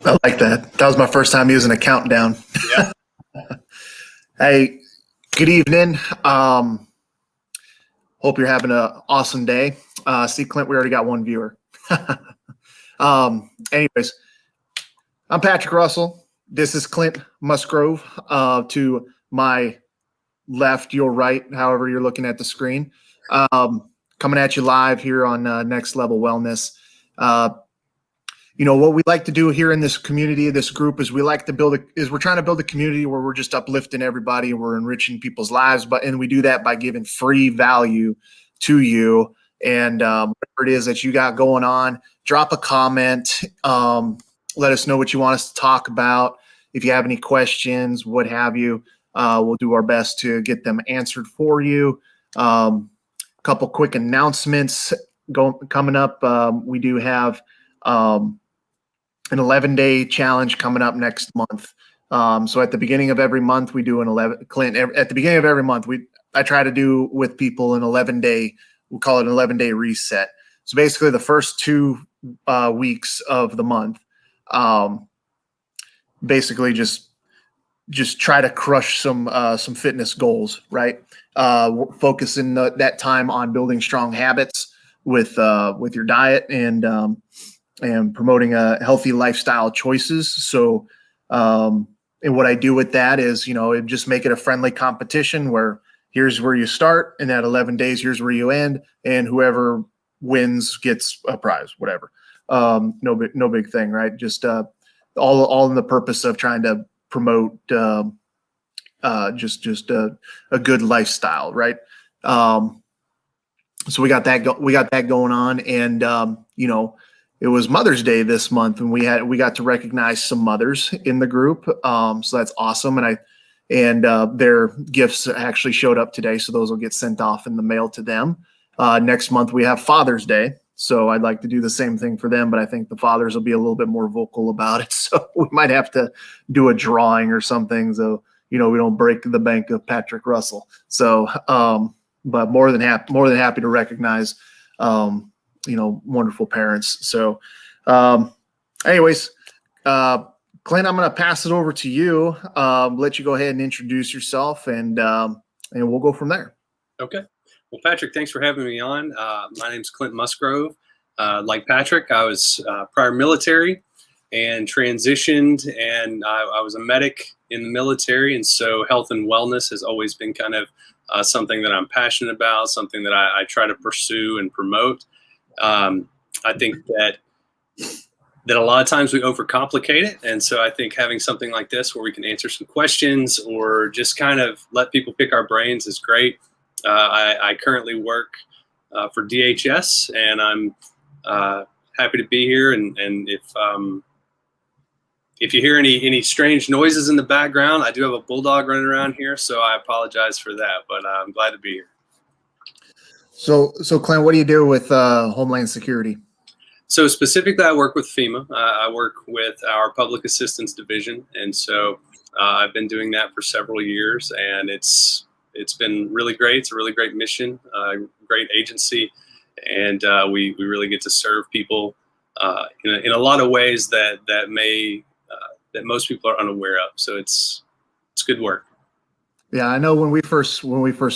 I like that. That was my first time using a countdown. Yeah. Hey, good evening. Hope you're having an awesome day. See, Clint, we already got one viewer. Anyways, I'm Patrick Russell. This is Clint Musgrove. To my left, your right, however you're looking at the screen. Coming at you live here on Next Level Wellness. What we like to do here in this community, this group, is we're trying to build a community where we're just uplifting everybody and we're enriching people's lives. And we do that by giving free value to you. And whatever it is that you got going on, drop a comment. Let us know what you want us to talk about. If you have any questions, what have you, we'll do our best to get them answered for you. Couple quick announcements coming up. We do have an 11-day challenge coming up next month. So at the beginning of every month, we do at the beginning of every month, I try to do with people an 11-day, we call it an 11-day reset. So basically the first 2 weeks of the month, basically just try to crush some fitness goals, right? Focusing that time on building strong habits with your diet and promoting healthy lifestyle choices. So, and what I do with that is, just make it a friendly competition where here's where you start, and at 11 days, here's where you end, and whoever wins gets a prize, whatever. No big thing, right? Just all in the purpose of trying to promote just a good lifestyle, right? So we got that going on, and it was Mother's Day this month, and we got to recognize some mothers in the group. So that's awesome. And their gifts actually showed up today. So those will get sent off in the mail to them. Next month we have Father's Day. So I'd like to do the same thing for them, but I think the fathers will be a little bit more vocal about it. So we might have to do a drawing or something. So, we don't break the bank of Patrick Russell. So, but more than happy to recognize, wonderful parents. So, anyways, Clint, I'm going to pass it over to you. Let you go ahead and introduce yourself, and we'll go from there. Okay. Well, Patrick, thanks for having me on. My name's Clint Musgrove. Like Patrick, I was prior military and transitioned, and I was a medic in the military. And so health and wellness has always been kind of something that I'm passionate about, something that I try to pursue and promote. I think that a lot of times we overcomplicate it. And so I think having something like this where we can answer some questions or just kind of let people pick our brains is great. I currently work for DHS, and I'm happy to be here. And if you hear any strange noises in the background, I do have a bulldog running around here, so I apologize for that, but I'm glad to be here. So Clint, what do you do with Homeland Security? So specifically, I work with FEMA. I work with our Public Assistance Division, and so I've been doing that for several years, and it's been really great. It's a really great mission, great agency, and we really get to serve people in a lot of ways that most people are unaware of. So it's good work. Yeah, I know when we first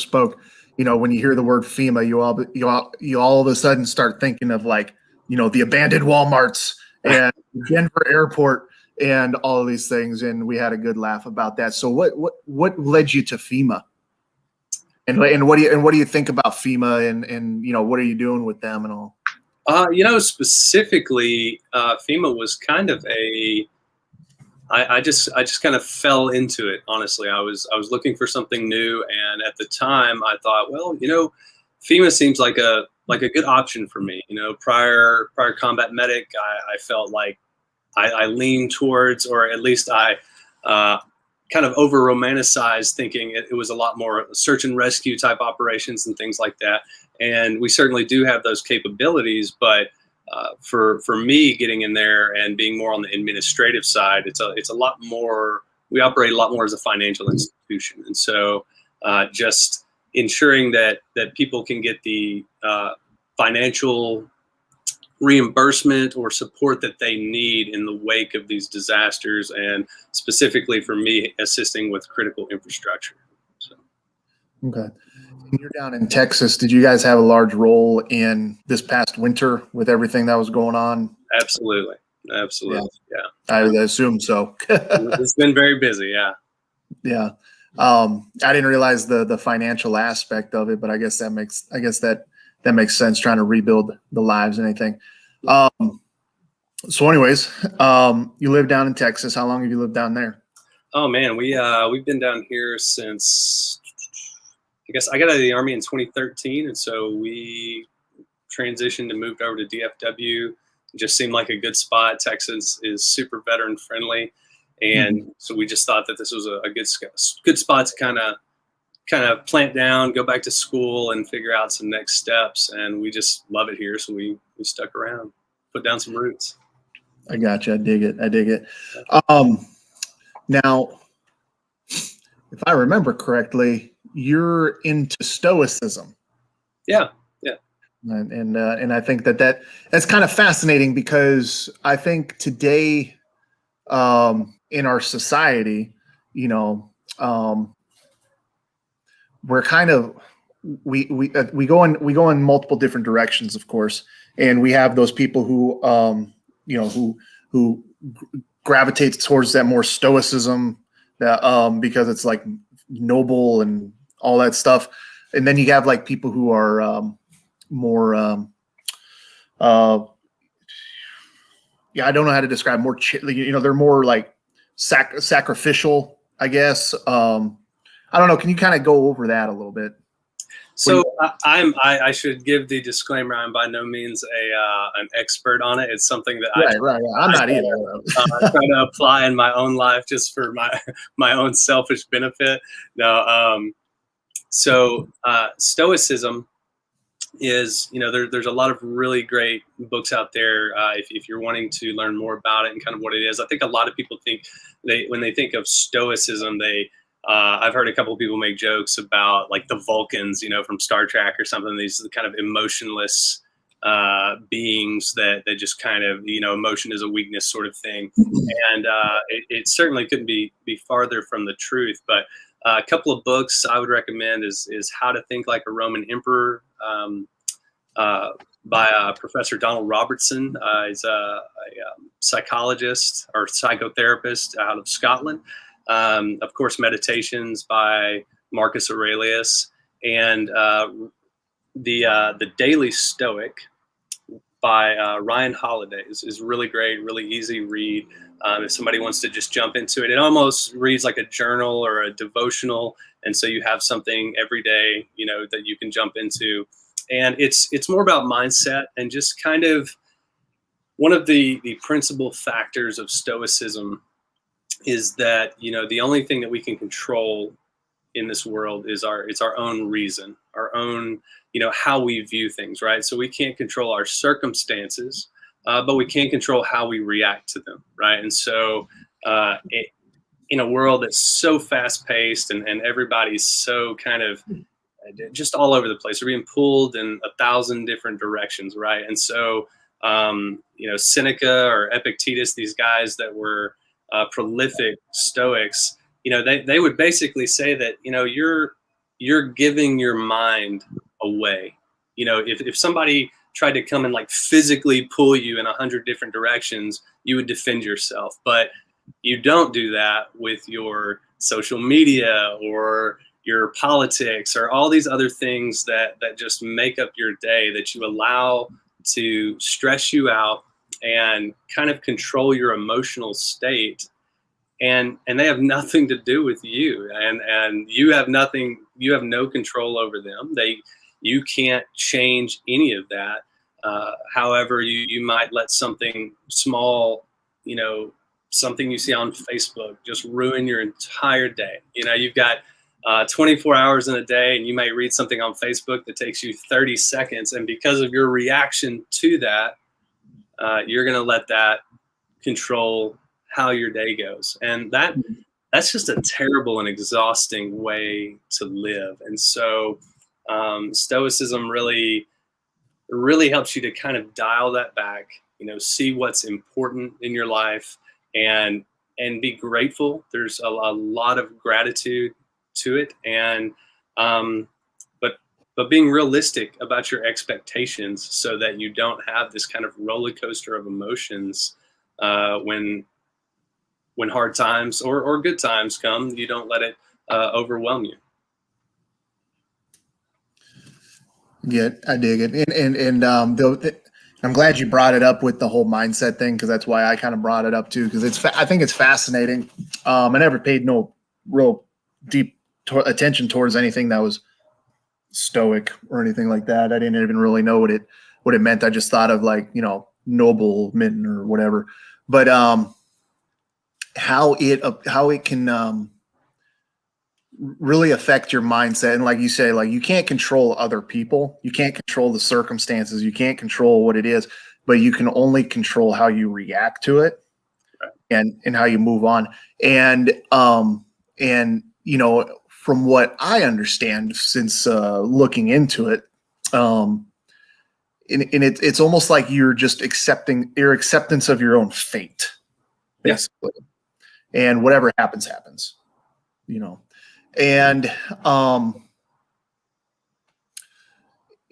spoke, when you hear the word FEMA, you all of a sudden start thinking of the abandoned Walmarts and Denver airport and all of these things. And we had a good laugh about that. So what led you to FEMA? And what do you think about FEMA and what are you doing with them and all? Specifically, FEMA was kind of I just kind of fell into it. Honestly, I was looking for something new, and at the time I thought, well, FEMA seems like a good option for me. Prior combat medic, I felt like I leaned towards, or at least I kind of over romanticized, thinking it was a lot more search and rescue type operations and things like that. And we certainly do have those capabilities, but for me getting in there and being more on the administrative side, it's a lot more. We operate a lot more as a financial institution, and so just ensuring that people can get the financial reimbursement or support that they need in the wake of these disasters, and specifically for me, assisting with critical infrastructure. So. Okay. You're down in Texas. Did you guys have a large role in this past winter with everything that was going on? Absolutely. Absolutely. Yeah. I assume so. It's been very busy. Yeah. Yeah. I didn't realize the financial aspect of it, but I guess that makes sense, trying to rebuild the lives and anything. So anyways, you live down in Texas. How long have you lived down there? Oh man, we've been down here since, I guess I got out of the Army in 2013, and so we transitioned and moved over to DFW. It just seemed like a good spot. Texas is super veteran friendly, and so we just thought that this was a good spot to kind of plant down, go back to school, and figure out some next steps. And we just love it here, so we stuck around, put down some roots. I got you. I dig it. Now, if I remember correctly, you're into Stoicism. Yeah. And I think that's kind of fascinating, because I think today, in our society, we're kind of we go in multiple different directions, of course, and we have those people who who gravitate towards that more Stoicism, that because it's like noble and all that stuff, and then you have like people who are more I don't know how to describe, more they're more like sacrificial, I guess. I don't know, can you kind of go over that a little bit? So I should give the disclaimer, I'm by no means an expert on it. It's something that I'm not either. Try to apply in my own life just for my own selfish benefit. No, so Stoicism is, there's a lot of really great books out there if you're wanting to learn more about it and kind of what it is. I think a lot of people think when they think of Stoicism, I've heard a couple of people make jokes about like the Vulcans, from Star Trek or something. These kind of emotionless beings that just kind of, emotion is a weakness sort of thing. And it certainly couldn't be farther from the truth. But a couple of books I would recommend is How to Think Like a Roman Emperor by Professor Donald Robertson. He's a psychologist or psychotherapist out of Scotland. Of course, Meditations by Marcus Aurelius, and the Daily Stoic by Ryan Holiday is really great, really easy read. If somebody wants to just jump into it, it almost reads like a journal or a devotional, and so you have something every day, that you can jump into. And it's more about mindset, and just kind of one of the principal factors of Stoicism is that, the only thing that we can control in this world is our own reason, our own, how we view things, right? So we can't control our circumstances, but we can control how we react to them, right? And so in a world that's so fast paced and everybody's so kind of just all over the place, we're being pulled in 1,000 different directions, right? And so, Seneca or Epictetus, these guys that were prolific Stoics, they would basically say that, you're giving your mind away. If somebody tried to come and like physically pull you in 100 different directions, you would defend yourself. But you don't do that with your social media or your politics or all these other things that just make up your day, that you allow to stress you out and kind of control your emotional state. And they have nothing to do with you, and you have no control over them. You can't change any of that. However, you might let something small, something you see on Facebook just ruin your entire day. You've got 24 hours in a day, and you may read something on Facebook that takes you 30 seconds. And because of your reaction to that, you're going to let that control how your day goes. And that's just a terrible and exhausting way to live. And so Stoicism really really helps you to kind of dial that back, see what's important in your life, and be grateful. There's a lot of gratitude to it, and but being realistic about your expectations so that you don't have this kind of roller coaster of emotions when hard times or good times come. You don't let it overwhelm you. Yeah, I dig it. I'm glad you brought it up with the whole mindset thing, because that's why I kind of brought it up too. Because I think it's fascinating. I never paid no real deep attention towards anything that was stoic or anything like that. I didn't even really know what it meant. I just thought of like, nobleman or whatever. But how it can really affect your mindset. And like you say, like, you can't control other people, you can't control the circumstances, you can't control what it is, but you can only control how you react to it, and how you move on. And from what I understand since looking into it, it's almost like you're just accepting your acceptance of your own fate, basically. Yeah. And whatever happens, happens, and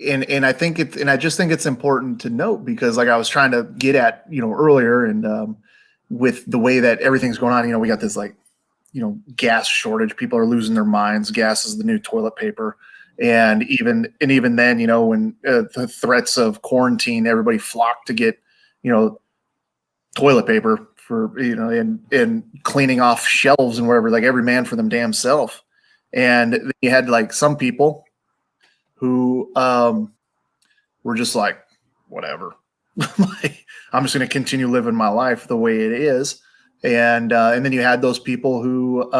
and I think I just think it's important to note, because like I was trying to get at, earlier, and with the way that everything's going on, we got this, like, gas shortage. People are losing their minds. Gas is the new toilet paper. And even then, when the threats of quarantine, everybody flocked to get, toilet paper for, and cleaning off shelves and wherever, like every man for them damn self. And you had like some people who were just like, whatever, like, I'm just going to continue living my life the way it is. And then you had those people who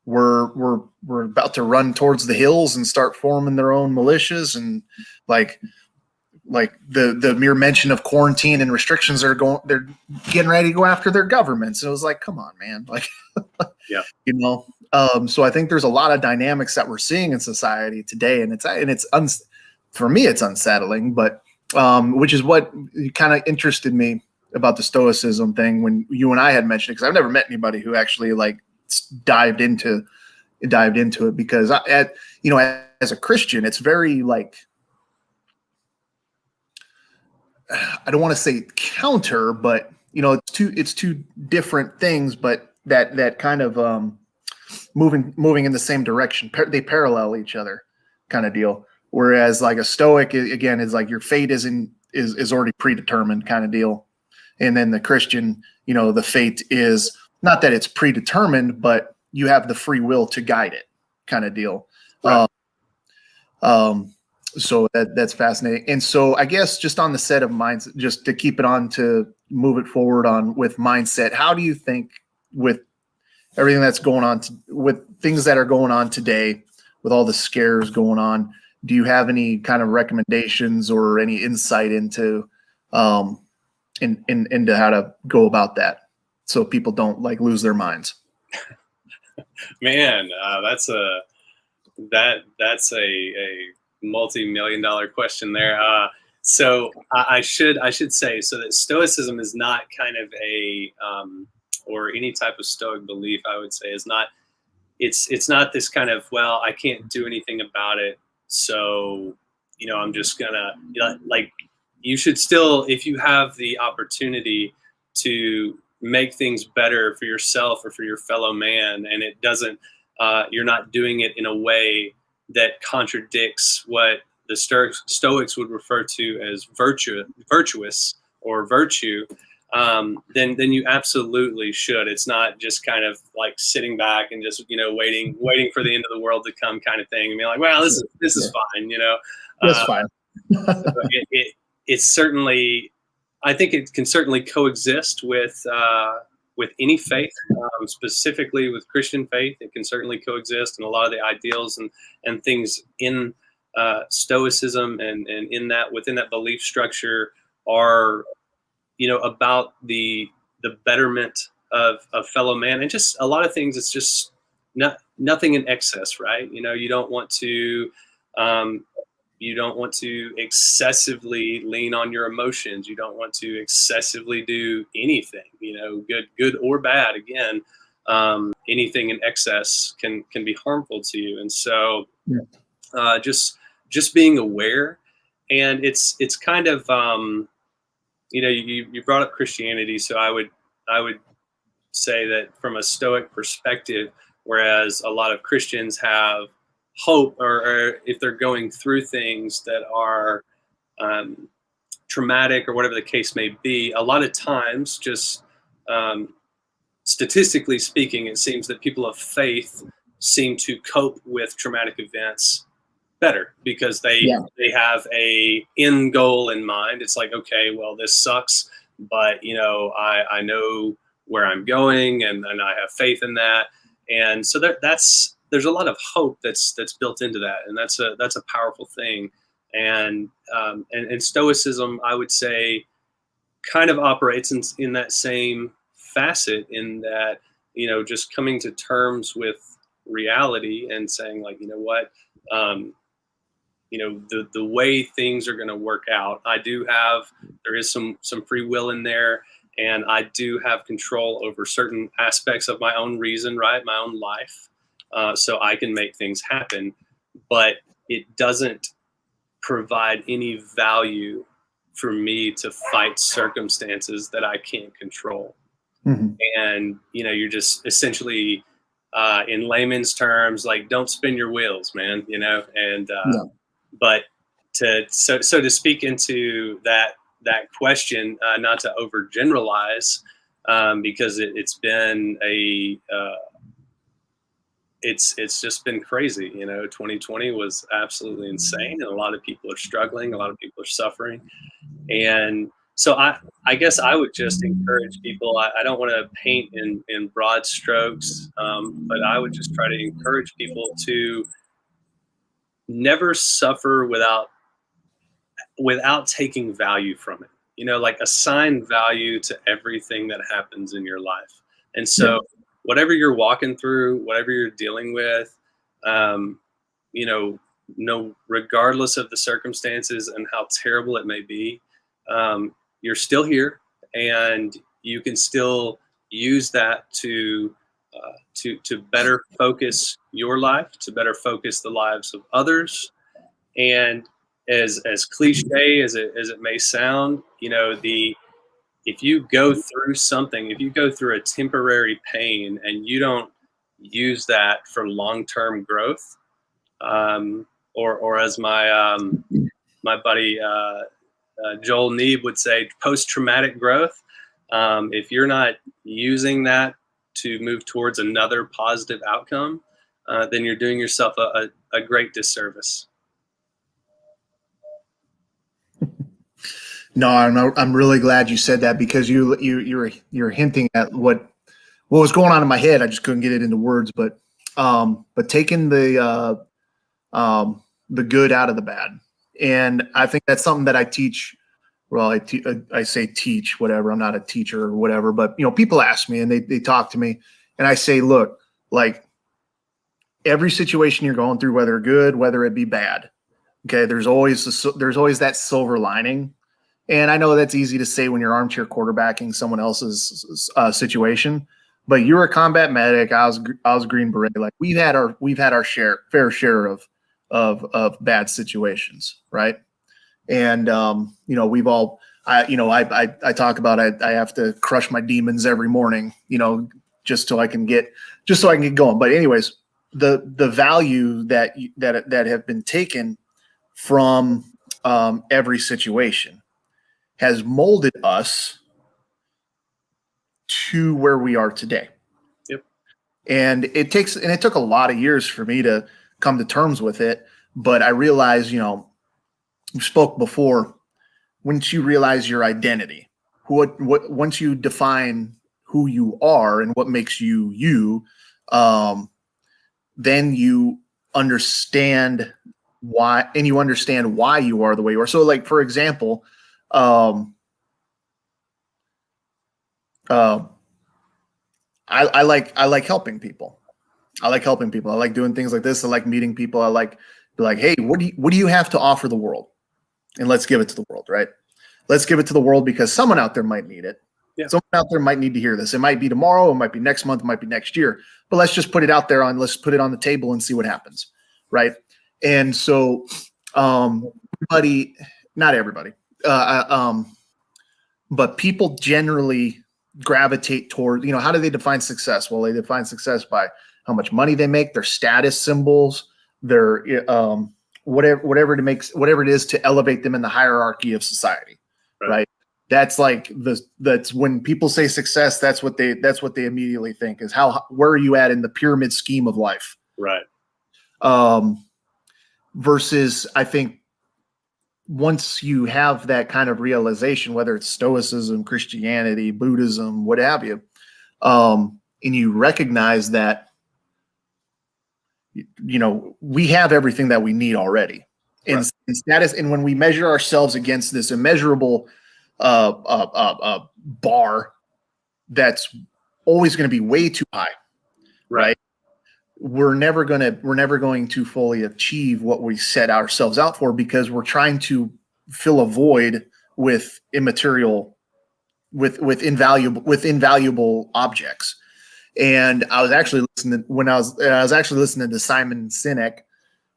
were about to run towards the hills and start forming their own militias, and like the mere mention of quarantine and restrictions, they're getting ready to go after their governments. And it was like, come on, man. Like, yeah, so I think there's a lot of dynamics that we're seeing in society today, and for me, it's unsettling, but which is what kind of interested me about the Stoicism thing when you and I had mentioned it, because I've never met anybody who actually like dived into it, because as a Christian, it's very like, I don't want to say counter, but it's two different things, but that kind of moving in the same direction. They parallel each other, kind of deal. Whereas like a Stoic, again, is like your fate is already predetermined, kind of deal. And then the Christian, the fate is not that it's predetermined, but you have the free will to guide it, kind of deal. Right. So that's fascinating. And so I guess just on the set of mindset, just to keep it on, to move it forward on with mindset, how do you think, with everything that's going on, with things that are going on today, with all the scares going on, do you have any kind of recommendations or any insight into into how to go about that, so people don't like lose their minds? Man, that's a multi-million-dollar question there. So I should say, so that Stoicism is not kind of a or any type of Stoic belief, I would say, is not. It's not this kind of, well, I can't do anything about it, so I'm just gonna, like, you should still, if you have the opportunity to make things better for yourself or for your fellow man, and it doesn't, you're not doing it in a way that contradicts what the Stoics would refer to as virtuous or virtue, then you absolutely should. It's not just kind of like sitting back and just waiting for the end of the world to come, kind of thing, and be like, well, this is fine, That's fine. It's certainly, I think it can certainly coexist with any faith, specifically with Christian faith. It can certainly coexist, and a lot of the ideals and things in Stoicism and within that belief structure are, about the betterment of fellow man, and just a lot of things. It's just nothing in excess, right? You don't want to You don't want to excessively lean on your emotions. You don't want to excessively do anything, good or bad. Again, anything in excess can be harmful to you. And so, Yeah. Just being aware, and it's kind of you brought up Christianity, so I would say that from a Stoic perspective, whereas a lot of Christians have hope, or if they're going through things that are um, traumatic or whatever the case may be, a lot of times, just um, statistically speaking, it seems that people of faith seem to cope with traumatic events better because they Yeah. they have a end goal in mind. It's like, okay, well, this sucks, but I know where I'm going, and I have faith in that. And so there's a lot of hope that's built into that, and that's a powerful thing. And stoicism, I would say, kind of operates in that same facet, in that just coming to terms with reality and saying, like, what, um, the way things are going to work out. There is some free will in there, and I do have control over certain aspects of my own reason, right? My own life. So I can make things happen, but it doesn't provide any value for me to fight circumstances that I can't control. Mm-hmm. And, you're just essentially, in layman's terms, like, don't spin your wheels, man, and, Yeah. but so to speak into that question, not to overgeneralize, because it's been it's just been crazy. 2020 was absolutely insane, and a lot of people are struggling, a lot of people are suffering, and so I guess I would just encourage people. I don't want to paint in broad strokes, but I would just try to encourage people to never suffer without taking value from it. Like, assign value to everything that happens in your life. And Yeah. so, whatever you're walking through, whatever you're dealing with, um, you know, no, regardless of the circumstances and how terrible it may be, you're still here, and you can still use that to better focus your life, to better focus the lives of others. And as cliche as it may sound, if you go through something, if you go through a temporary pain and you don't use that for long-term growth, or as my buddy Joel Neeb would say, post-traumatic growth. If you're not using that to move towards another positive outcome, then you're doing yourself a great disservice. No, I'm really glad you said that, because you're hinting at what was going on in my head. I just couldn't get it into words, but taking the good out of the bad. And I think that's something that I teach. Well, I say teach, whatever. I'm not a teacher or whatever, but people ask me and they talk to me, and I say, look, like, every situation you're going through, whether good, whether it be bad, okay, there's always that silver lining. And I know that's easy to say when you're armchair quarterbacking someone else's situation, but you're a combat medic. I was Green Beret. Like, we've had our fair share of bad situations, right? And we've all, I talk about, I have to crush my demons every morning, just so I can get going. But anyways, the value that have been taken from every situation has molded us to where we are today. Yep. And it took a lot of years for me to come to terms with it. But I realized, we spoke before, once you realize your identity, once you define who you are and what makes you you, then you understand why you are the way you are. So, like, for example, um, uh, I like helping people. I like helping people. I like doing things like this. I like meeting people. I like Be like, hey, what do you have to offer the world? And let's give it to the world, right? Let's give it to the world because someone out there might need it. Yeah. Someone out there might need to hear this. It might be tomorrow, it might be next month, it might be next year. But let's just put it out there let's put it on the table and see what happens, right? And so, not everybody, but people generally gravitate toward, how do they define success? Well, they define success by how much money they make, their status symbols, their whatever it is to elevate them in the hierarchy of society, right? That's that's when people say success, that's what they immediately think is where are you at in the pyramid scheme of life, right? Versus, I think, once you have that kind of realization, whether it's Stoicism, Christianity, Buddhism, what have you, and you recognize that, we have everything that we need already. And status, and when we measure ourselves against this immeasurable bar that's always going to be way too high, right? We're never going to fully achieve what we set ourselves out for, because we're trying to fill a void with immaterial, with invaluable objects. And I was actually listening to Simon Sinek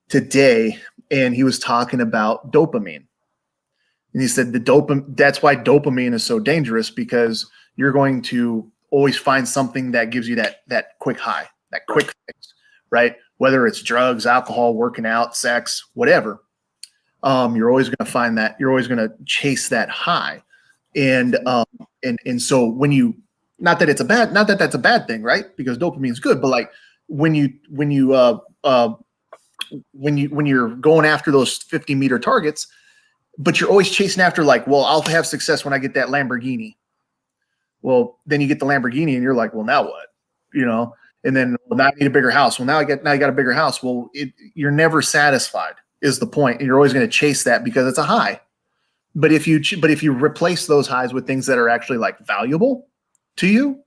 today, and he was talking about dopamine. And he said that's why dopamine is so dangerous, because you're going to always find something that gives you that quick high, that quick fix, right? Whether it's drugs, alcohol, working out, sex, whatever. You're always going to find that. You're always going to chase that high. And so when you, not that that's a bad thing, right? Because dopamine is good, but like when you're going after those 50-meter targets, but you're always chasing after, like, well, I'll have success when I get that Lamborghini. Well, then you get the Lamborghini and you're like, well, now what? And then, well, now I need a bigger house. Well, now you got a bigger house. Well, you're never satisfied is the point. And you're always going to chase that because it's a high. But if you replace those highs with things that are actually like valuable to you,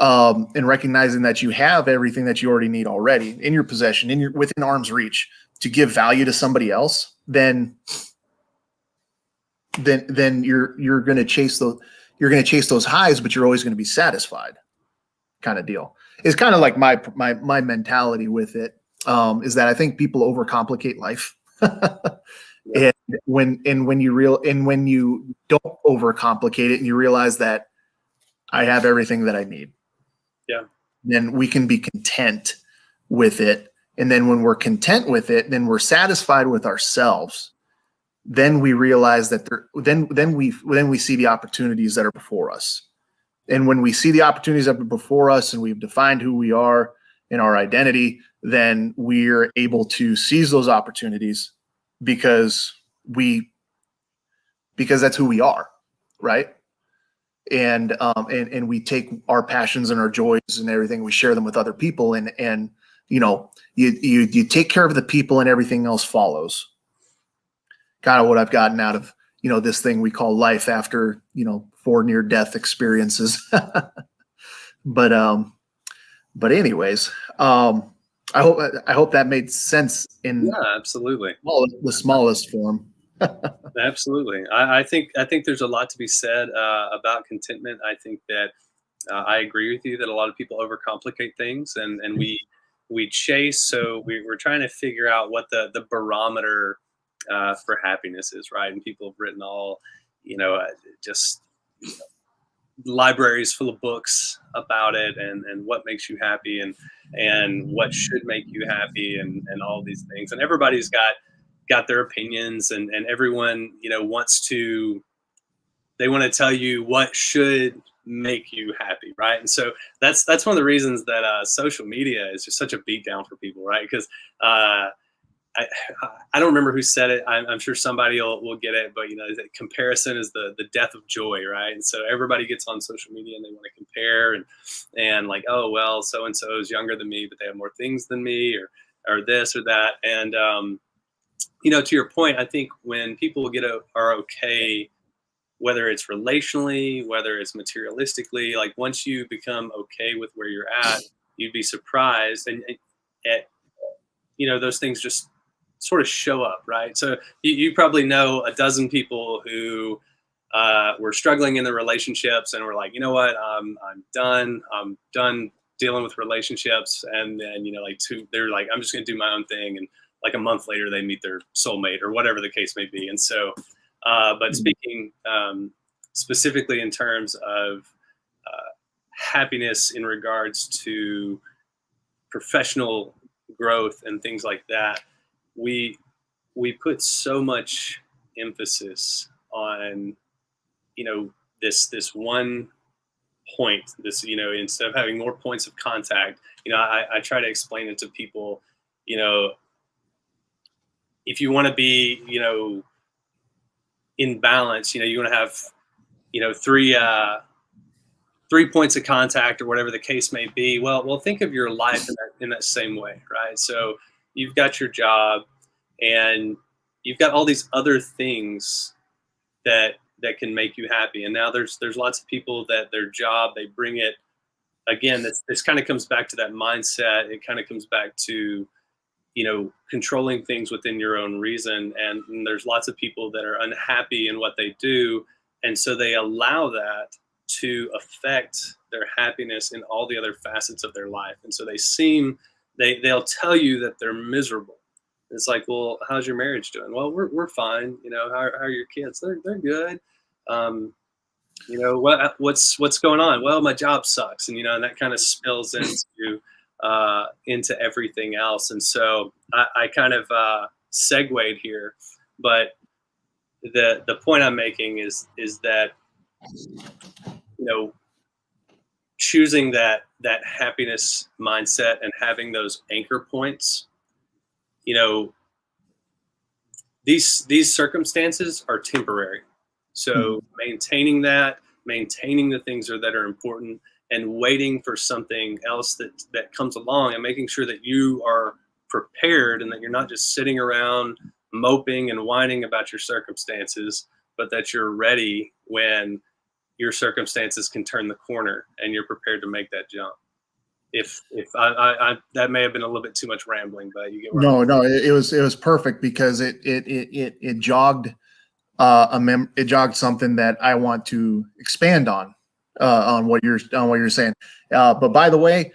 and recognizing that you have everything that you already need already in your possession, within arm's reach to give value to somebody else, then you're going to chase those highs, but you're always going to be satisfied, kind of deal. It's kind of like my mentality with it, is that I think people overcomplicate life. And when you don't overcomplicate it and you realize that I have everything that I need, then we can be content with it. And then when we're content with it, then we're satisfied with ourselves. Then we realize that then we see the opportunities that are before us. And when we see the opportunities that are before us and we've defined who we are in our identity, then we're able to seize those opportunities because that's who we are, right? And we take our passions and our joys and everything, we share them with other people, and you take care of the people and everything else follows. Kind of what I've gotten out of this thing we call life after 4 near-death experiences. But anyways, I hope that made sense in absolutely the smallest form. Absolutely. I think there's a lot to be said about contentment. I think that I agree with you that a lot of people overcomplicate things, and we chase. So we're trying to figure out what the barometer for happiness is, right? And people have written all, just libraries full of books about it, and what makes you happy, and what should make you happy, and all these things. And everybody's got their opinions, and everyone wants to tell you what should make you happy, right? And so that's one of the reasons that social media is just such a beatdown for people, right? Because I don't remember who said it. I'm sure somebody will get it, but that comparison is the death of joy, right? And so everybody gets on social media and they want to compare, and like, oh well, so and so is younger than me, but they have more things than me, or this or that. And to your point, I think when people are okay, whether it's relationally, whether it's materialistically, like once you become okay with where you're at, you'd be surprised, and at those things just sort of show up, right? So you probably know a dozen people who were struggling in their relationships and were like, you know what, I'm done dealing with relationships. And then, they're like, I'm just going to do my own thing. And like a month later, they meet their soulmate or whatever the case may be. And so, but speaking specifically in terms of happiness in regards to professional growth and things like that, we put so much emphasis on this one point, instead of having more points of contact. I try to explain it to people, if you want to be in balance, you want to have three points of contact or whatever the case may be. Well, think of your life in that same way, right? So you've got your job and you've got all these other things that can make you happy. And now there's lots of people that their job, they bring it, again, this kind of comes back to that mindset. It kind of comes back to, controlling things within your own reason. And there's lots of people that are unhappy in what they do. And so they allow that to affect their happiness in all the other facets of their life. And so they'll tell you that they're miserable. It's like, well, how's your marriage doing? Well, we're fine. How are your kids? They're good. What's going on? Well, my job sucks. And, and that kind of spills into everything else. And so I kind of segued here, but the point I'm making is that, choosing that happiness mindset and having those anchor points, these circumstances are temporary. So maintaining the things that are important, and waiting for something else that comes along, and making sure that you are prepared and that you're not just sitting around moping and whining about your circumstances, but that you're ready when your circumstances can turn the corner and you're prepared to make that jump. If I that may have been a little bit too much rambling, but you get where No, it was perfect, because it jogged it jogged something that I want to expand on what you're saying. But by the way,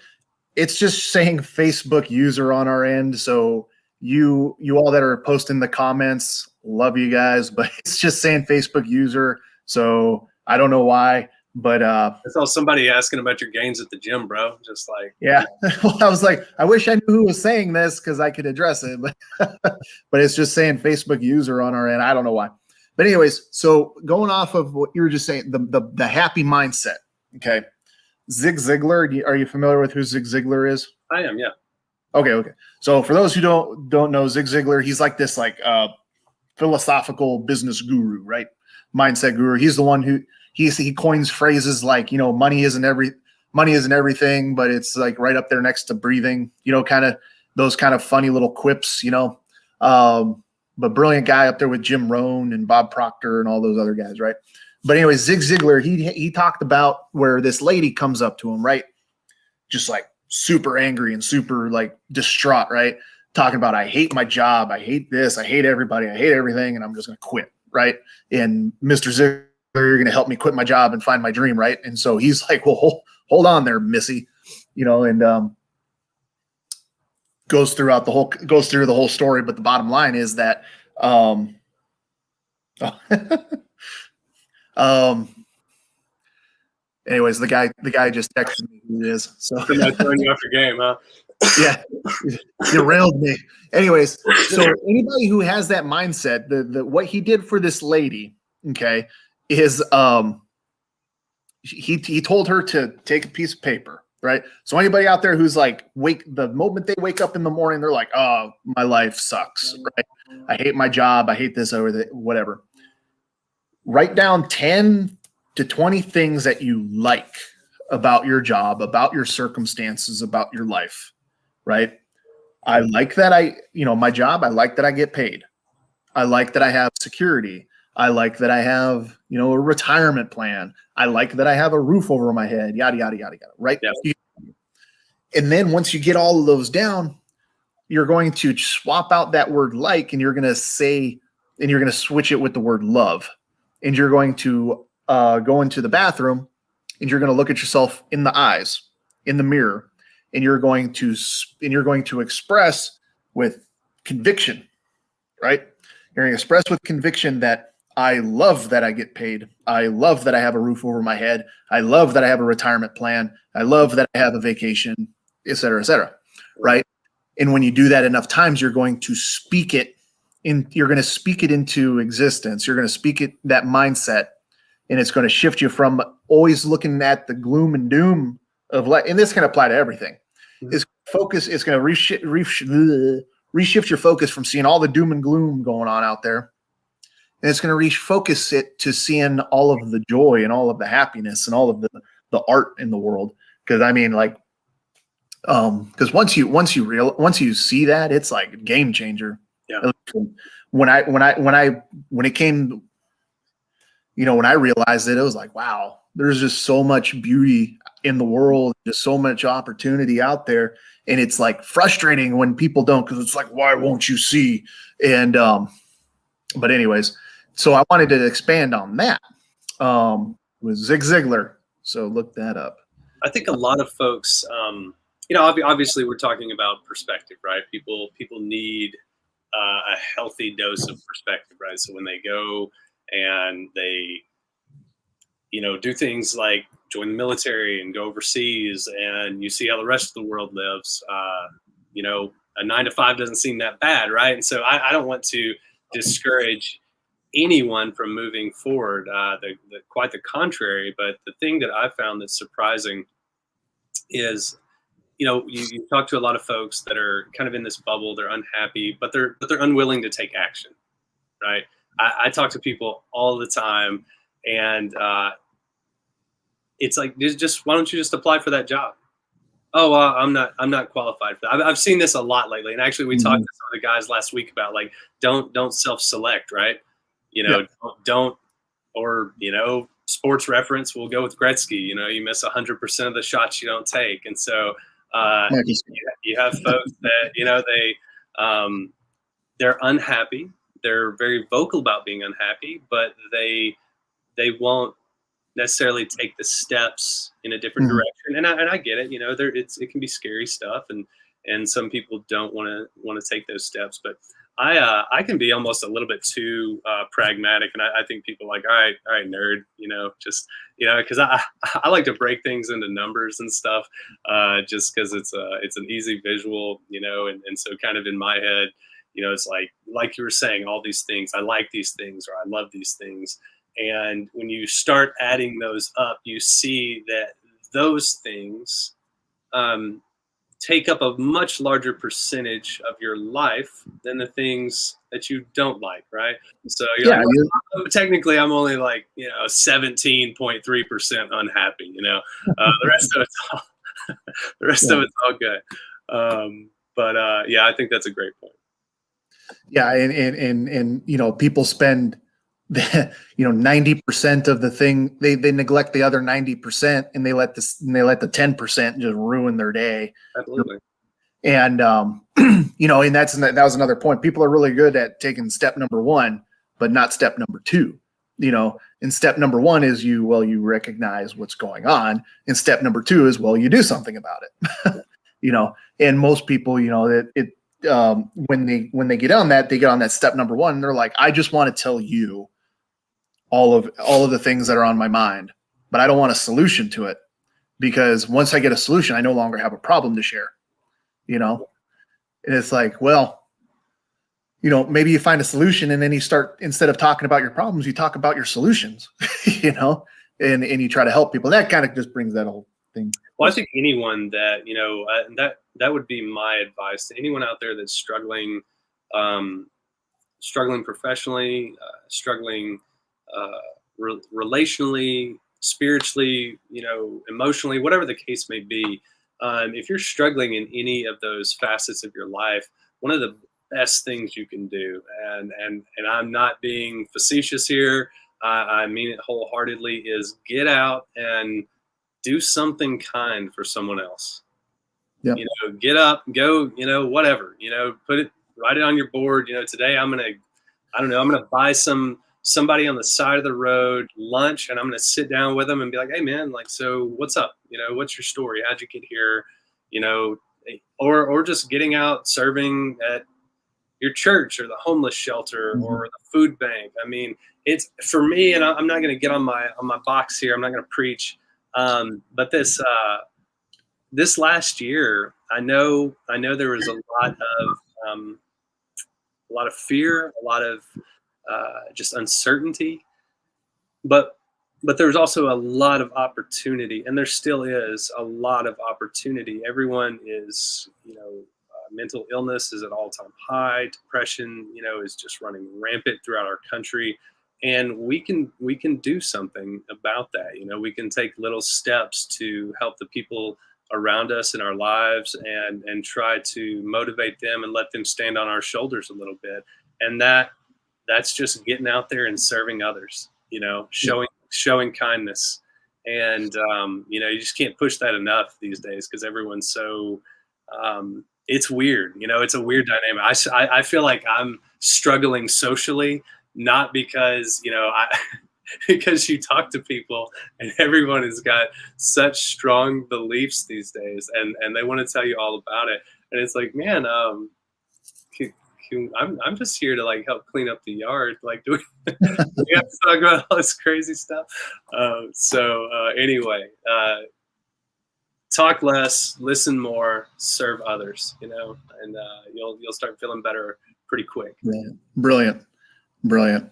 it's just saying Facebook user on our end. So you all that are posting the comments, love you guys, but it's just saying Facebook user. So I don't know why, but I saw somebody asking about your gains at the gym, bro. Just like, yeah. Well, I was like, I wish I knew who was saying this, because I could address it, but but it's just saying Facebook user on our end. I don't know why. But anyways, so going off of what you were just saying, the happy mindset. Okay. Zig Ziglar, are you familiar with who Zig Ziglar is? I am, yeah. Okay. So for those who don't know Zig Ziglar, he's like this philosophical business guru, right? Mindset guru. He's the one who he coins phrases like, money isn't everything, but it's like right up there next to breathing, kind of those kind of funny little quips, but brilliant guy up there with Jim Rohn and Bob Proctor and all those other guys, right? But anyway, Zig Ziglar, he talked about where this lady comes up to him, right? Just like super angry and super like distraught, right? Talking about, I hate my job. I hate this. I hate everybody. I hate everything. And I'm just going to quit, right? And Mr. Ziglar, you're going to help me quit my job and find my dream, right? And so he's like, well, hold on there, Missy, and goes through the whole story. But the bottom line is that, anyways, the guy just texted me who he is. So not throwing you off your game, huh? Yeah, you railed me. Anyways, so anybody who has that mindset, what he did for this lady, okay, is he told her to take a piece of paper, right? So anybody out there who's like, the moment they wake up in the morning, they're like, oh, my life sucks, right? I hate my job. I hate this or whatever. Write down 10 to 20 things that you like about your job, about your circumstances, about your life, right? I like that my job, I like that I get paid. I like that I have security. I like that I have, a retirement plan. I like that I have a roof over my head, yada, yada, yada, yada, right? Yeah. And then once you get all of those down, you're going to swap out that word like, and you're going to say, and you're going to switch it with the word love. And you're going to go into the bathroom and you're going to look at yourself in the eyes, in the mirror, and you're going to express with conviction, right? You're going to express with conviction that I love that I get paid. I love that I have a roof over my head. I love that I have a retirement plan. I love that I have a vacation, et cetera, right? And when you do that enough times, you're going to speak it you're going to speak it into existence. You're going to speak it, that mindset, and it's going to shift you from always looking at the gloom and doom of life. And this can apply to everything. It's focus. It's going to reshift your focus from seeing all the doom and gloom going on out there. And it's going to refocus it to seeing all of the joy and all of the happiness and all of the art in the world. Because I mean, like, because once you see that, it's like a game changer. Yeah. When it came, when I realized it was like, wow, there's just so much beauty in the world, just so much opportunity out there. And it's like frustrating when people don't, because it's like, why won't you see? And, but anyways, so I wanted to expand on that, with Zig Ziglar. So look that up. I think a lot of folks, obviously we're talking about perspective, right? People need a healthy dose of perspective, right? So when they go and they, do things like join the military and go overseas, and you see how the rest of the world lives, a 9 to 5 doesn't seem that bad, right? And so I don't want to discourage anyone from moving forward. Quite the contrary. But the thing that I found that's surprising is, you talk to a lot of folks that are kind of in this bubble. They're unhappy, but they're unwilling to take action, right? I talk to people all the time, and it's like, just why don't you just apply for that job? Oh, I'm not qualified for that. I've seen this a lot lately, and actually, we talked to some of the guys last week about, like, don't self-select, right? Don't, or Sports Reference will go with Gretzky. You miss 100% of the shots you don't take, and so you have folks that they're unhappy. They're very vocal about being unhappy, but they won't necessarily take the steps in a different direction. And I get it. It can be scary stuff, and some people don't want to take those steps. But I can be almost a little bit too pragmatic, and I think people are like, all right, nerd, because I like to break things into numbers and stuff, just because it's an easy visual, and so kind of in my head, it's like you were saying, all these things, I like these things, or I love these things. And when you start adding those up, you see that those things take up a much larger percentage of your life than the things that you don't like, right? So technically, I'm only 17.3% unhappy. The rest of it's all good. But I think that's a great point. Yeah, and people spend 90% of the thing, they neglect the other 90%, and they let the 10% just ruin their day. Absolutely. And and that was another point. People are really good at taking step number one, but not step number two. And step number one is you recognize what's going on, and step number two is, you do something about it. And most people, when they get on that, they get on that step number one, and they're like, I just want to tell you all of the things that are on my mind, but I don't want a solution to it, because once I get a solution, I no longer have a problem to share. And it's like, maybe you find a solution, and then you start, instead of talking about your problems, you talk about your solutions, and you try to help people. That kind of just brings that whole thing. Well, I think anyone that, that would be my advice to anyone out there that's struggling professionally, struggling relationally, spiritually, emotionally, whatever the case may be. If you're struggling in any of those facets of your life, one of the best things you can do, and I'm not being facetious here, I mean it wholeheartedly, is get out and do something kind for someone else. Yeah. Get up, go, whatever, write it on your board. Today I'm going to, I don't know, I'm going to buy somebody on the side of the road lunch, and I'm going to sit down with them and be like, hey man, like, so what's up? What's your story? How'd you get here? Or just getting out, serving at your church or the homeless shelter or the food bank. I mean, it's for me, and I'm not going to get on my box here. I'm not going to preach. But this last year, I know there was a lot of fear, a lot of just uncertainty, but there's also a lot of opportunity, and there still is a lot of opportunity. Everyone is, mental illness is at all-time high. Depression, is just running rampant throughout our country, and we can do something about that. We can take little steps to help the people around us in our lives, and try to motivate them and let them stand on our shoulders a little bit. And that's just getting out there and serving others, showing kindness. And you just can't push that enough these days, because everyone's so it's weird. It's a weird dynamic. I feel like I'm struggling socially, not because because you talk to people and everyone has got such strong beliefs these days, and they want to tell you all about it. And it's like, man, I'm just here to like help clean up the yard. Like, do we have to talk about all this crazy stuff? Anyway, talk less, listen more, serve others, and you'll start feeling better pretty quick. Brilliant.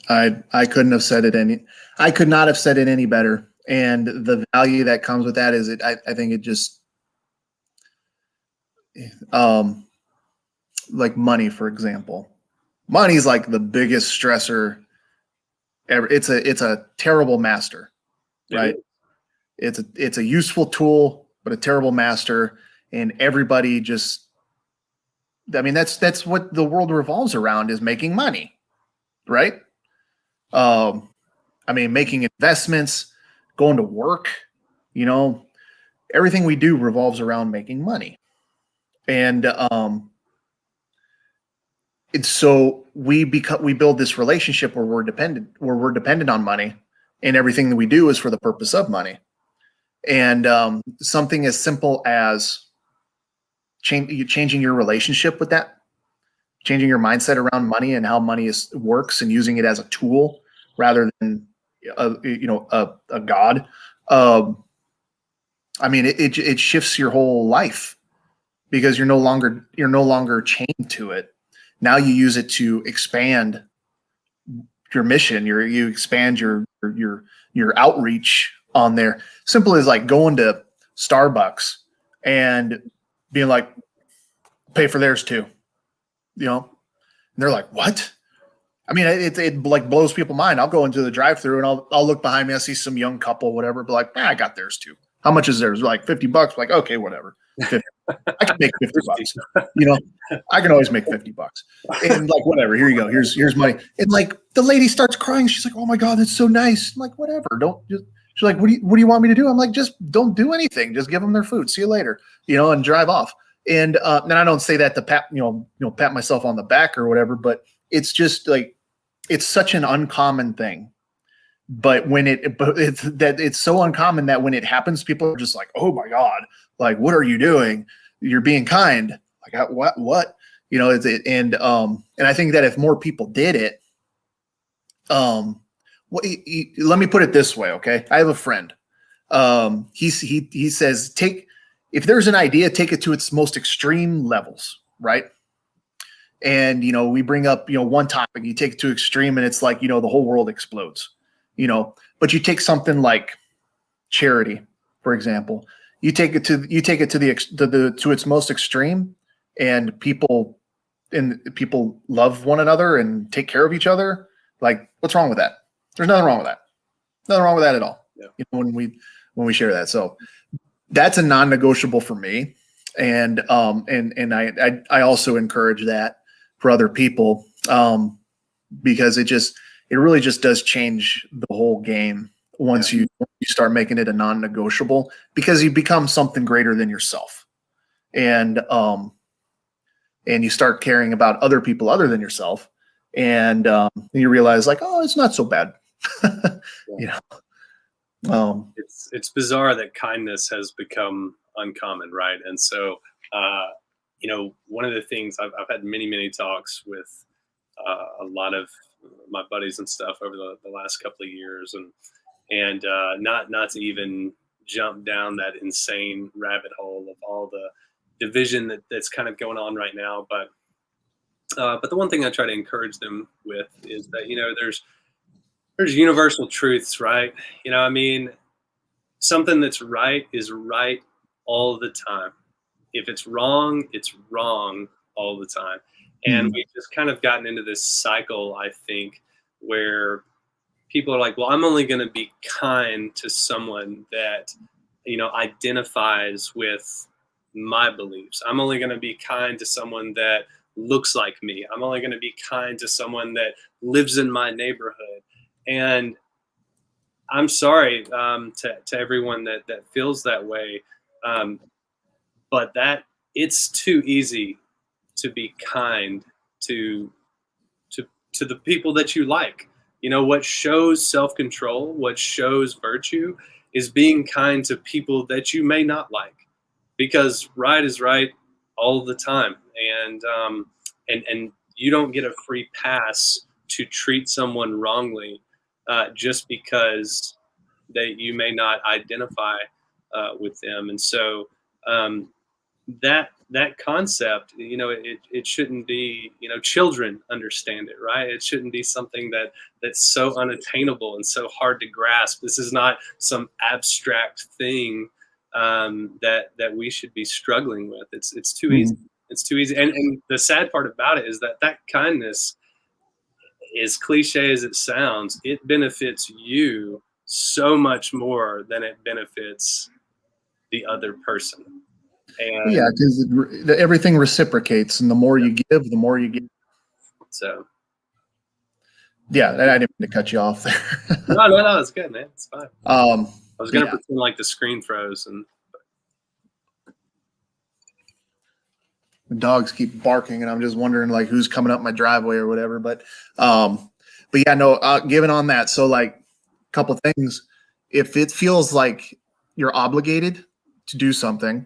I couldn't have said it I could not have said it any better. And the value that comes with that is I think it just, like money, for example, money is like the biggest stressor ever. It's a terrible master, right? It's a useful tool, but a terrible master. And everybody just, I mean, that's what the world revolves around, is making money. Right. I mean, making investments, going to work, everything we do revolves around making money. And it's so we build this relationship where we're dependent on money, and everything that we do is for the purpose of money. And something as simple as changing your relationship with that, changing your mindset around money and how money works, and using it as a tool rather than a god. I mean, it shifts your whole life, because you're no longer chained to it. Now you use it to expand your mission. You expand your outreach on there. Simple as like going to Starbucks and being like, pay for theirs too. And they're like, what? I mean, it like blows people's mind. I'll go into the drive-thru and I'll look behind me. I see some young couple, whatever, but like, I got theirs too. How much is theirs? Like $50. Like, okay, whatever. 50. I can make $50. I can always make $50. And like, whatever, here you go. Here's money. And like the lady starts crying. She's like, oh my God, that's so nice. I'm like, whatever. She's like, what do you want me to do? I'm like, just don't do anything. Just give them their food. See you later. And drive off. And I don't say that to pat myself on the back or whatever, but it's just like, it's such an uncommon thing. But it's so uncommon that when it happens, people are just like, oh my God, like, what are you doing? You're being kind. Like, what? And I think that if more people did it, let me put it this way. Okay. I have a friend. He says, if there's an idea, take it to its most extreme levels. Right. And, we bring up, one topic, you take it to extreme, and it's like, the whole world explodes, but you take something like charity, for example, you take it to its most extreme, and people love one another and take care of each other. Like, what's wrong with that? There's nothing wrong with that. Nothing wrong with that at all. Yeah. When we share that. So that's a non-negotiable for me. And I also encourage that for other people, because it really just does change the whole game once you start making it a non-negotiable, because you become something greater than yourself. and you start caring about other people other than yourself, and you realize like, oh, it's not so bad. You know, it's bizarre that kindness has become uncommon, right? And so, one of the things I've had many talks with a lot of my buddies and stuff over the last couple of years, and not to even jump down that insane rabbit hole of all the division that's kind of going on right now, but the one thing I try to encourage them with is that there's universal truths, right? I mean, something that's right is right all the time. If it's wrong all the time. And we've just kind of gotten into this cycle, I think, where people are like, well, I'm only going to be kind to someone that, identifies with my beliefs. I'm only going to be kind to someone that looks like me. I'm only going to be kind to someone that lives in my neighborhood. And I'm sorry to everyone that feels that way, but that it's too easy to be kind to to the people that you like. What shows self-control, what shows virtue, is being kind to people that you may not like, because right is right all the time, and you don't get a free pass to treat someone wrongly just because you may not identify with them. And so that concept, it shouldn't be, children understand it, right? It shouldn't be something that's so unattainable and so hard to grasp. This is not some abstract thing that we should be struggling with. It's too easy. It's too easy. And the sad part about it is that kindness, as cliche as it sounds, it benefits you so much more than it benefits the other person. And yeah, because everything reciprocates, and the more you give, the more you get. so, Yeah, I didn't mean to cut you off there. no, it's good, man. It's fine. I was gonna Yeah. pretend like the screen froze, and The dogs keep barking, and I'm just wondering like who's coming up my driveway or whatever. But yeah, no, given on that. So like a couple things, if it feels like you're obligated to do something,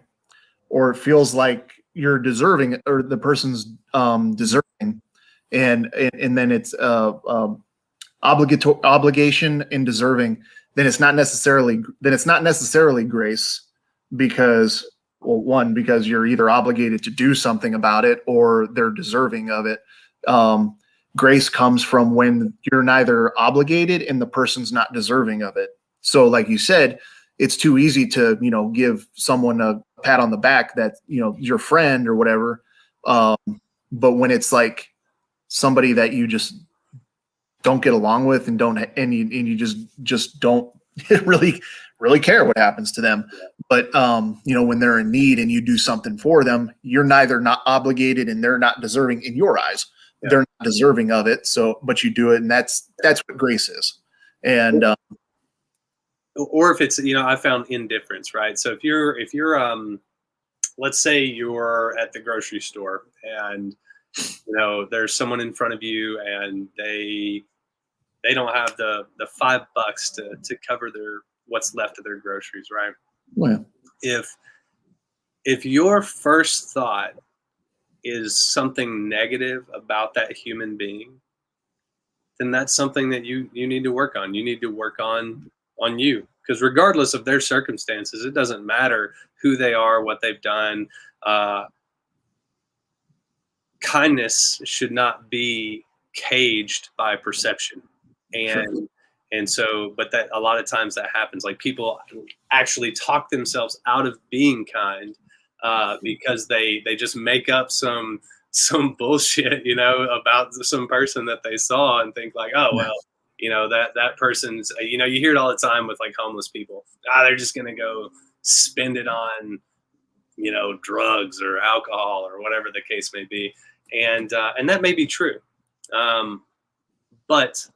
or it feels like you're deserving, or the person's deserving, and then it's obligation and deserving, then it's not necessarily grace, because, well, one, because you're either obligated to do something about it or they're deserving of it. Grace comes from when you're neither obligated and the person's not deserving of it. So like you said, it's too easy to, give someone a pat on the back that, your friend or whatever. But when it's like somebody that you just don't get along with and you just don't really care what happens to them. But when they're in need and you do something for them, you're neither not obligated and they're not deserving in your eyes. Yeah. They're not deserving of it. So, but you do it, and that's what grace is. And or if it's, I found indifference, right? So if you're let's say you're at the grocery store and there's someone in front of you and they don't have the $5 to cover what's left of their groceries, right? Well, if your first thought is something negative about that human being, then that's something that you need to work on. You need to work on you, because regardless of their circumstances, it doesn't matter who they are, what they've done. Kindness should not be caged by perception. And so, but that a lot of times that happens, like people actually talk themselves out of being kind because they just make up some bullshit, about some person that they saw and think like, oh, well, that person's, you hear it all the time with like homeless people. They're just going to go spend it on, drugs or alcohol or whatever the case may be. And that may be true. But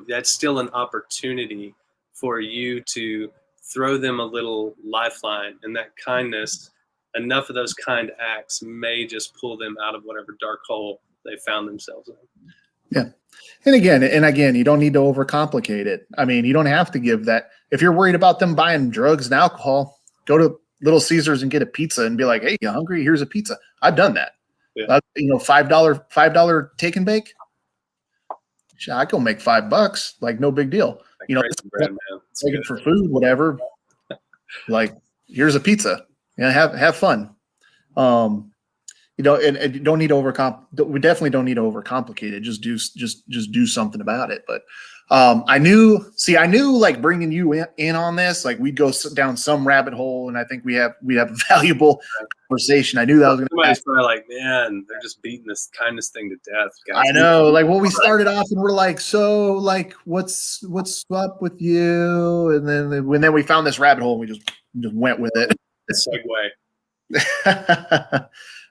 that's still an opportunity for you to throw them a little lifeline, and that kindness enough of those kind acts may just pull them out of whatever dark hole they found themselves in. Yeah. And again, you don't need to overcomplicate it. I mean, you don't have to give that. If you're worried about them buying drugs and alcohol, go to Little Caesars and get a pizza and be like, "Hey, you hungry? Here's a pizza." I've done that. Yeah. Take and bake. I go make $5, like no big deal. Bread, man. Looking for food, whatever. Like, here's a pizza. Have fun. And you don't need to we definitely don't need to overcomplicate it. Just do something about it. But I knew like bringing you in on this, like we'd go down some rabbit hole, and I think we have a valuable conversation. I knew that was going to Somebody's probably like, man, they're just beating this kindness thing to death, guys. I know. Like, well, we started off and we're like, so like, what's up with you? And then we found this rabbit hole and we just went with it. Segue.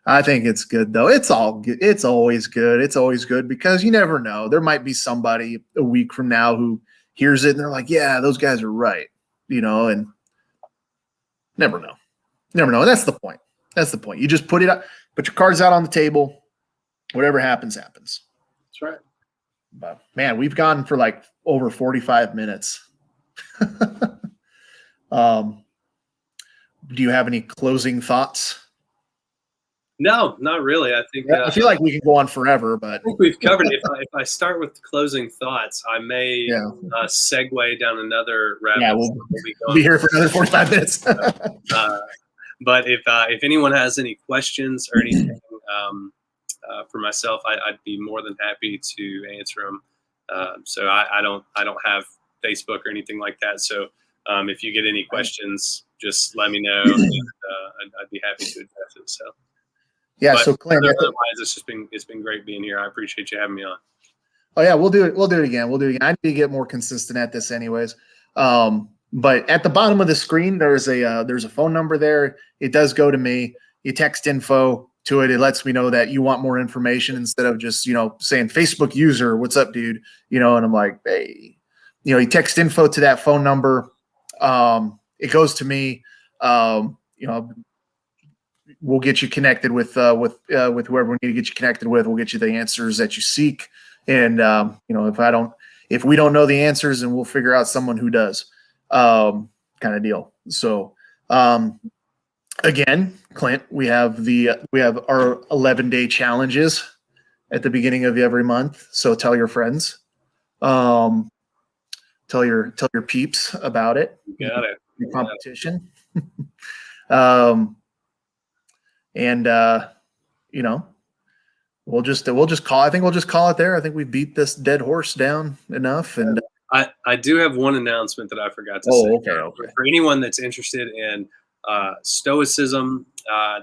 I think it's good though. It's all good. It's always good. It's always good because you never know. There might be somebody a week from now who hears it and they're like, yeah, those guys are right. And never know. And that's the point. You just put your cards out on the table. Whatever happens, happens. That's right. But man, we've gone for like over 45 minutes. Do you have any closing thoughts? No, not really. I think I feel like we can go on forever, but I think we've covered it. If I start with closing thoughts, I may segue down another rabbit hole. We'll be here for another 45 minutes. But if anyone has any questions or anything for myself, I'd be more than happy to answer them. So I don't have Facebook or anything like that. So if you get any questions, just let me know. And, I'd be happy to address it. So. Yeah. But so Clint, otherwise, it's been great being here. I appreciate you having me on. Oh yeah, we'll do it. We'll do it again. I need to get more consistent at this, anyways. But at the bottom of the screen, there's a phone number there. It does go to me. You text info to it. It lets me know that you want more information instead of just saying Facebook user, what's up, dude? And I'm like, hey, you text info to that phone number. It goes to me. We'll get you connected with whoever we need to get you connected with. We'll get you the answers that you seek. And if we don't know the answers, then we'll figure out someone who does, kind of deal. So, again, Clint, we have our 11-day challenges at the beginning of every month. So tell your friends, tell your peeps about it. You got it. Your competition. And we'll just call. I think we'll just call it there. I think we beat this dead horse down enough. And I do have one announcement that I forgot to say. Okay. For anyone that's interested in stoicism,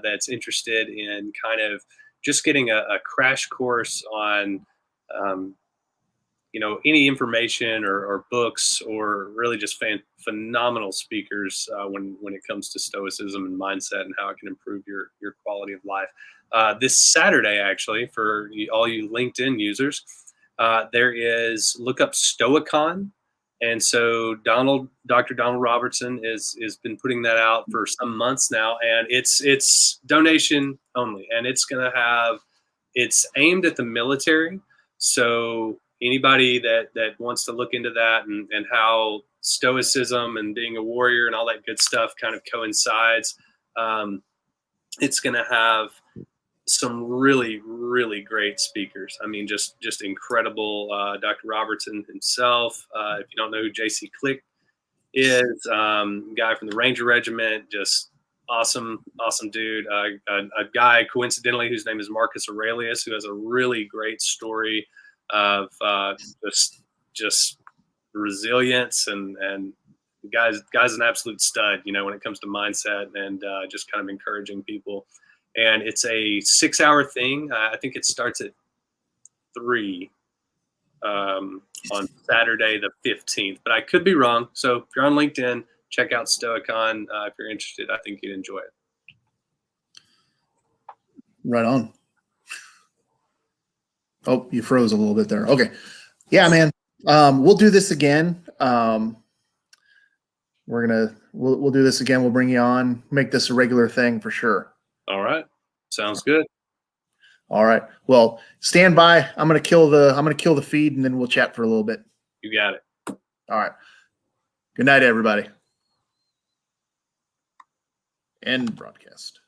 that's interested in kind of just getting a crash course on any information or books or really just phenomenal speakers when it comes to stoicism and mindset and how it can improve your quality of life. This Saturday, actually, for all you LinkedIn users, look up Stoicon. And so Dr. Donald Robertson has been putting that out for some months now, and it's donation only, and it's aimed at the military. So anybody that wants to look into that and how stoicism and being a warrior and all that good stuff kind of coincides, it's going to have some really, really great speakers. I mean, just incredible. Dr. Robertson himself. If you don't know who J.C. Click is, guy from the Ranger Regiment, just awesome dude. A guy, coincidentally, whose name is Marcus Aurelius, who has a really great story of just resilience and the guy's an absolute stud, when it comes to mindset and just kind of encouraging people. And it's a 6-hour thing. I think it starts at 3 on Saturday the 15th, but I could be wrong. So if you're on LinkedIn, check out Stoicon. If you're interested, I think you'd enjoy it. Right on. Oh, you froze a little bit there. Okay. Yeah, man. We'll do this again. We're going to We'll do this again. We'll bring you on, make this a regular thing for sure. All right. Sounds good. All right. Well, stand by. I'm gonna kill the feed, and then we'll chat for a little bit. You got it. All right. Good night, everybody. End broadcast.